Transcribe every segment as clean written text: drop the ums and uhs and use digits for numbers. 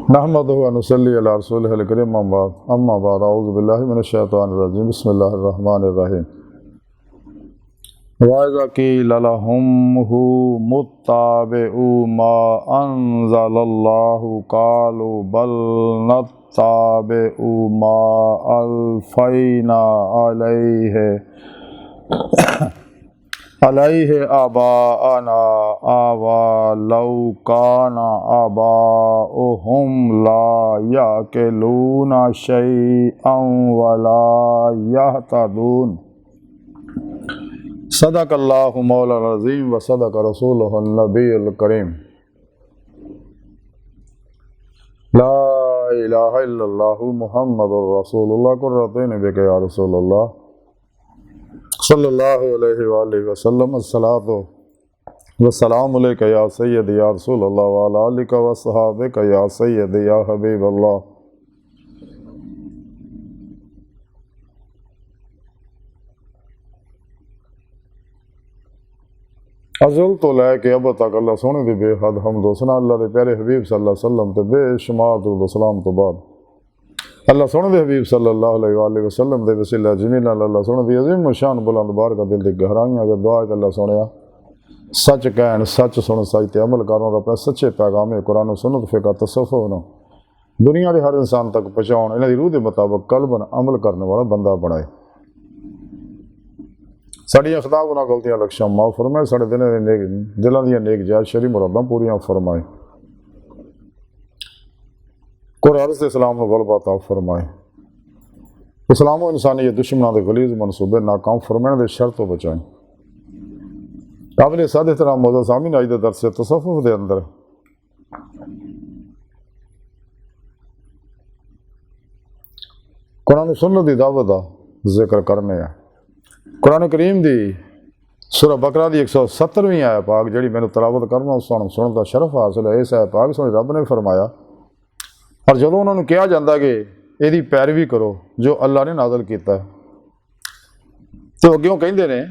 नहमदुहु व नुसल्ली अला रसूलिहिल करीम अम्मा बाद अऊज़ु बिल्लाहि मिनश शैतानिर रजीम बिस्मिल्लाहिर रहमानिर रहीम वइज़ा क़ील लहुम मुत्तबिउ मा अंज़लल्लाहु क़ालू बल नत्तबिउ मा अलफ़ैना अलैहि आबाअना अवलौ काना आबाउहुम ला याक़िलूना शैअन वला यहतदून। सदक़ल्लाहु मौलाना अज़ीम व सदक़ रसूलुहुन नबियुल करीम। ला इलाहा इल्लल्लाहु मुहम्मदुर रसूलुल्लाह कुर्रतुन बिका या रसूलल्लाह सल्लल्लाहु अलैहि वसल्लम। अस्सलातु वस्सलामु अलैका या सय्यदी या रसूलल्लाह व अला आलिका व अस्हाबिका या सय्यदी या हबीबल्लाह। अज़ल तो लैके अब तक अल्लाह सोने दी बेहद हमद सना अल्लाह दे प्यारे हबीब सल्लल्लाहु अलैहि वसल्लम ते बेशुमार दुरूद सलाम तो बाद अल्लाह सोने दे हबीब सल्लल्लाहु अलैहि वसल्लम दे वसीला जमील अल्लाह सोने दी अज़ीम शान बुलंद बारक दिल दी गहराइयां अगर दुआ है अल्लाह सोने सच कहन सच सुन सच ते अमल करन और अपने सच्चे पैगाम कुरान और सुन्नत फ़िक़्ह तसव्वुफ़ न दुनिया के हर इंसान तक पहुँचाउण इन्हां दी रूह के मुताबिक कल्बन अमल करने वाला बंदा बनाए। साड़ियाँ खता गुनाह गलतियां लक्ष्यां माफ़ फरमाए, साढ़े दिलों दी नेक जायज़ शरी मुरादां पूरियां फरमाए, कुरान से इस्लाम को गलबा अता फरमाए, इस्लाम और इंसानियत दुश्मनों के गलीज़ मनसूबे नाकाम फरमाने के शर तो बचाएं। काबिल साद एहतराम मौजूद सामीन आज के दरस तसव्वुफ़ के अंदर कुरान सुन्नत की दावत का जिक्र करने हैं। कुरान करीम की सूरह बकरा की 170वीं आया पाक जी मैंने तलावत करना सुनने का शरफ हासिल है। इस आया पाक सोने रब ने फरमाया और जो उन्होंने कहा जाता कि यदी पैरवी करो जो अल्लाह ने नाज़िल किया तो अग्यों कहते हैं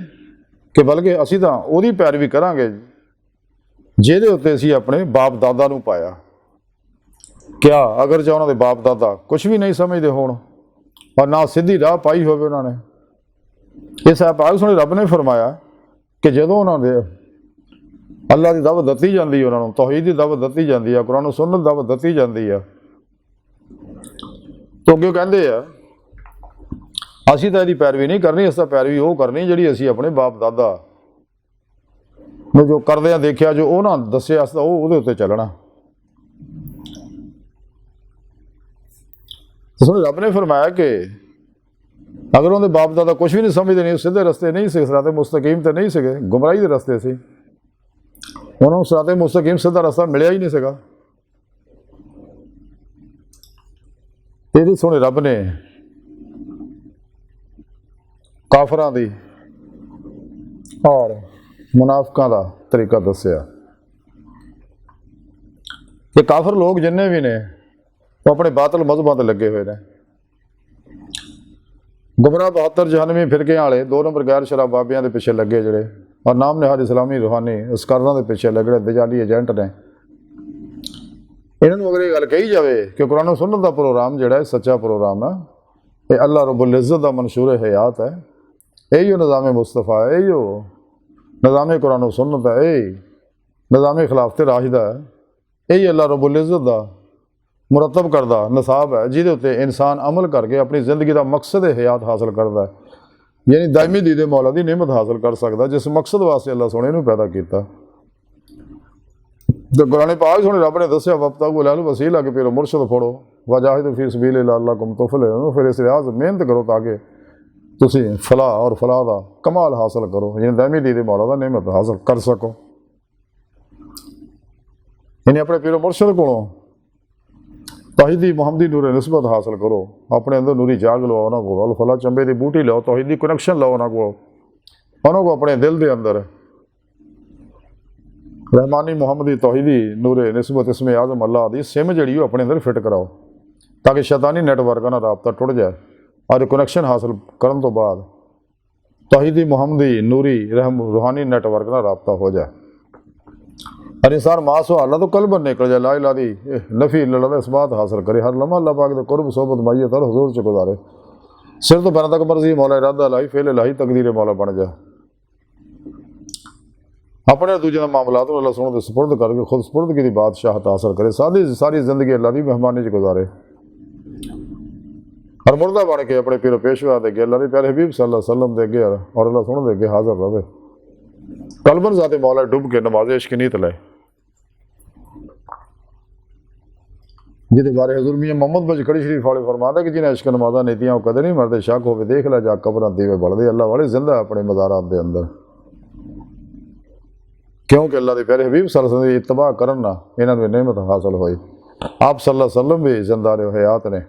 कि बल्कि असी तो वही पैरवी करांगे जिहदे उत्ते असी अपने बाप दादा नूं पाया। क्या अगर जो उन्होंने बाप दादा कुछ भी नहीं समझते होण और ना सीधी राह पाई होवे उन्होंने। इस पाक सुने रब ने फरमाया कि जो उन्होंने अल्लाह की दावत दती जाती है, उन्होंने तौहीद की दावत दती जाती है, कुरान सुन्नत की दावत दती जाती है तो अगे कहते हैं असी तो यदी पैरवी नहीं करनी, इस पैरवी वो करनी जी असी अपने बाप दादा में जो करदे देखा जो उन्होंने दसिया वो उत्ते चलना। सुन रब ने फरमाया कि अगर उन्होंने बाप दादा कुछ भी नहीं समझते नहीं सीधे रस्ते नहीं से सिराते मुस्तकीम तो नहीं सके गुमराही के रस्ते से उन्होंने सिराते मुस्तकीम सीधा रास्ता मिलिया ही नहीं सका। ये सोने रब ने काफरां दी और मुनाफिकां दा तरीका दसिया कि काफर लोग जिन्ने भी ने वो अपने बातल मजहबां ते लगे हुए हैं। गुमराह 72 जहनवी फिरके वाले 2 नंबर गैर शराब बाबियां के पिछे लगे जोड़े और नाम निहाद इस्लामी रूहानी इसकारां के पिछे लगे दजाली एजेंट ने। इन्होंने अगर ये गल कही जाए कि कुरान सुन्नत का प्रोग्राम जोड़ा है सच्चा प्रोग्राम है, ये अल्लाह रब्बुल इज़्ज़त का मंशूर हयात है, यही निज़ाम मुस्तफ़ा है, यही निज़ाम कुरान सुन्नत है, यही निज़ाम खिलाफत राशिदा है, यही अल्लाह रब्बुल इज़्ज़त का मुरतब करदा निसाब है जिहदे उत्ते इंसान अमल करके अपनी जिंदगी का मकसद हयात हासिल करता है, यानी दायमी दीदे मौला की नेमत हासिल कर सकता जिस मकसद वास्ते अल्लाह सोने नूं पैदा किया। तो कुरान पाक सोने रब ने दसिया वब्तगू लल वसीला कि फिर मुर्शद फड़ो वजाहिदू फी सबीलिल्लाह लअल्लकुम तुफलिहून, फिर इस लिहाज मेहनत करो ताकि तुसी फलाह और फलाह का कमाल हासिल करो, यानी दायमी दीदे मौला का नेमत हासिल कर सको। यानी अपने पीरो मुर्शद कोलों तौहीदी मुहम्मदी नूरे निस्बत हासिल करो, अपने अंदर नूरी जाग लो, उन्होंने को अल फला चंबे की बूटी लो, तौहीदी कनैक्शन लो, उन्होंने को अपने दिल के अंदर रहमानी मुहम्मदी तौहीदी नूरे निस्बत इसमें आज़म अल्लाह की सिम जी अपने अंदर फिट कराओ ताकि शैतानी नैटवर्क का रबता टुट जाए और कनैक्शन हासिल करने तो बाद तौहीदी मुहम्मदी नूरी रहम रूहानी नैटवर्क का रबता हो जाए। हर इंसान मास वाला तो कल बन निकल जाए, ला इला दी नफी लड़ा इस बात हासिल करे, हर लम्हा अल्लाह पाक दे कुर्ब सोबत माइयत और हुजूर च गुजारे। सिर तो पैर तक मर्जी मौला इरादा लाई फेल लाई तकदीर मौला बन जाए। अपने दूजे का मामला तो अल्लाह सुन सपुर्द करके खुद सपुर्दगी की बादशाहत हासिल करे, सारी जिंदगी अल्लाह की मेहमानी च गुजारे। हर मुर्दा बन के अपने पीर पेशवा दे अल्लाह के प्यारे हबीब सल्लल्लाहु अलैहि वसल्लम दे अगे और अल्लाह सुन दे अगे हाजिर रहे। कलबन जाते मौला डुब के नमाज इश्क नीत लाए, जिहदे बारे हजूर मियां मोहम्मद बज खड़ी शरीफ वाले फरमाता कि जिन्हें इश्क नमाजा नीतियां कदे नहीं मरते, शक होवे देख ला जा कबरां दीवे बढ़दे, अल्लाह वाले जिंदा अपने मज़ारात दे अंदर, क्योंकि अल्लाह के प्यारे हबीब सल्लल्लाहु अलैहि वसल्लम की इत्तबा करन ना इन्हां नूं नेमत हासिल होई। आप सल्लल्लाहु अलैहि वसल्लम भी जिंदा रहे हयात ने।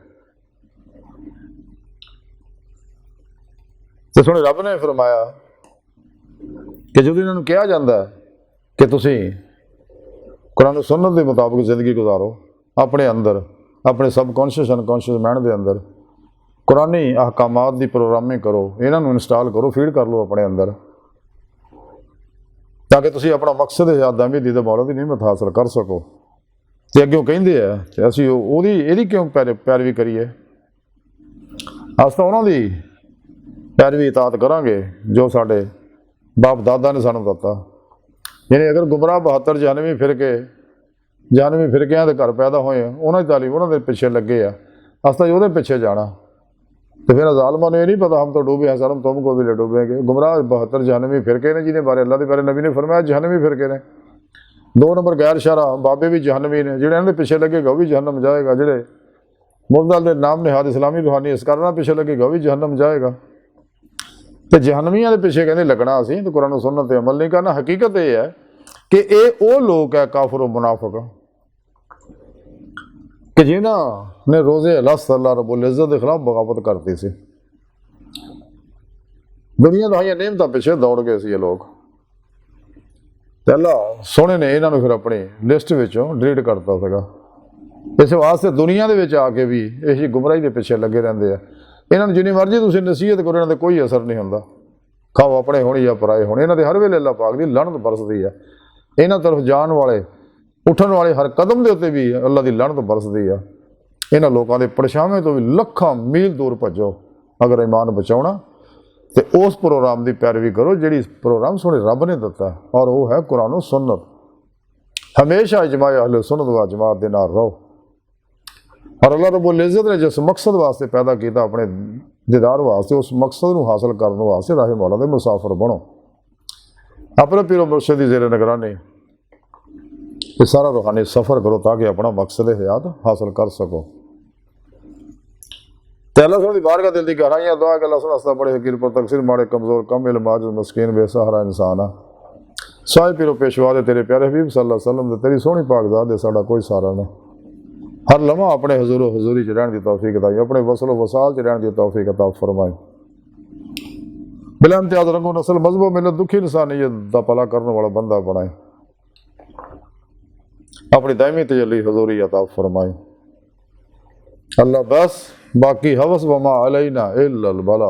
तो सुने रब ने फरमाया कि जो इन्होंने कहा जाता है कि तुसी कुरान सुन्नत के मुताबिक जिंदगी गुजारो, अपने अंदर अपने सबकॉन्शियस अनकॉन्शियस माइंड के अंदर कुरानी अहकामात की प्रोग्रामिंग करो, इन्हों इंस्टॉल करो, फीड कर लो अपने अंदर, ताकि तुसी अपना मकसद आदमी दी मौला की नियमत हासिल कर सको। तो अग्यों कहिंदे आ असीं ओहदी क्यों पैरवी करिए, अस तो उन्हों दी पैरवी इतात करांगे जो साडे बाप दादा ने सानू दता। यानी अगर गुमराह 72 जहनवी फिरकियां के घर पैदा होए, उन्होंने तालीम उन्होंने पिछे लगे आ, अस तो वो पिछे जाना। तो फिर जालमा ने नहीं पता हम तो डूबे हैं, सर तुमको भी ले डूबेंगे। गुमराह 72 जहनवी फिरके ने, जिन्हें बारे अल्लाह के प्यारे नबी ने फरमाया जहनवी फिरके ने। 2 नंबर गैर शरा बाबे भी जहनवी ने, जिन्हें इन्हें पिछे लगेगा वह भी जहनम जाएगा, जिहड़े मुर्दल के नाम निहाद इस्लामी रूहानी इस करना पिछे लगेगा वह भी जहनम जाएगा। तो जहनवियों के पिछे कहते लगना असी तो कुरान सुन्नत ते अमल नहीं करना। हकीकत यह है कि ये वो लोग है काफिर मुनाफिक कि जिन्हों ने रोज़े अलस्त अल्लाह रब्बुल इज़्ज़त के खिलाफ बगावत करती सी, दुनिया दाइयां नेमतां पिछे दौड़ गए सी ये लोग। तो अल्लाह सोने ने इन्होंने फिर अपनी लिस्ट विचों डिलीट करता सगा। इस वास्ते दुनिया के विच आके भी यही गुमराही के पिछे लगे रहते हैं। इन्होंने जिन्नी मर्जी तुसीं नसीहत करो, इन्हों कोई असर नहीं होंदा, खाओ अपने होने या पराए होने। इन्हों हर वेले अल्लाह पाक की लानत बरसती है, इन्हों तरफ जान वाले उठन वाले हर कदम के उत्ते भी अल्लाह की लानत बरसती है। इन्हों लोगों के परछावें तो भी लखां मील दूर भजो अगर ईमान बचाना, तो उस प्रोग्राम की पैरवी करो जिहड़ी प्रोग्राम सोने रब ने दिता, और वह है कुरान सुन्नत। हमेशा इजमा अहले सुन्नत व जमात के नाल रहो। और अल्लाह रब्बुल इज़्ज़त ने जिस मकसद वास्ते पैदा किया अपने दीदार वास्ते, उस मकसद को हासिल करने वास्ते राहे मौला के मुसाफिर बनो। अपने पीरो मुर्शिद की ज़ेरे निगरानी ये सारा रूहानी सफ़र करो ताकि अपना मकसद हयात हासिल कर सको। तो अल्लाह सुन बारगाह दिल की गहराइयां दुआ कि अल्लाह सुन अस्ता बड़े हकीर पर तकसीर माड़े कमज़ोर कम इल्म आजिज़ मस्कीन बेसहारा इंसान आ। साहिब पीरो पेशवा दे तेरे प्यारे हबीब सल्लल्लाहु अलैहि वसल्लम दे तेरी सोहनी पाक ज़ात दे साडा कोई सहारा नहीं। हर लम्हा अपने हजूरो हजूरी च रहने की तौफीक अता, अपने वसलो वसाल च रहने की तौफीक अता फरमाए। बिला इम्तियाज़ रंगो नस्ल मजहबो मिलत दुखी इंसानियत दा भला करने वाला बंदा बनाए, अपनी दायमी तजल्ली हजूरी अता फरमाए। अल्लाह बस बाकी हवस वमा अलैना इल्लल बला।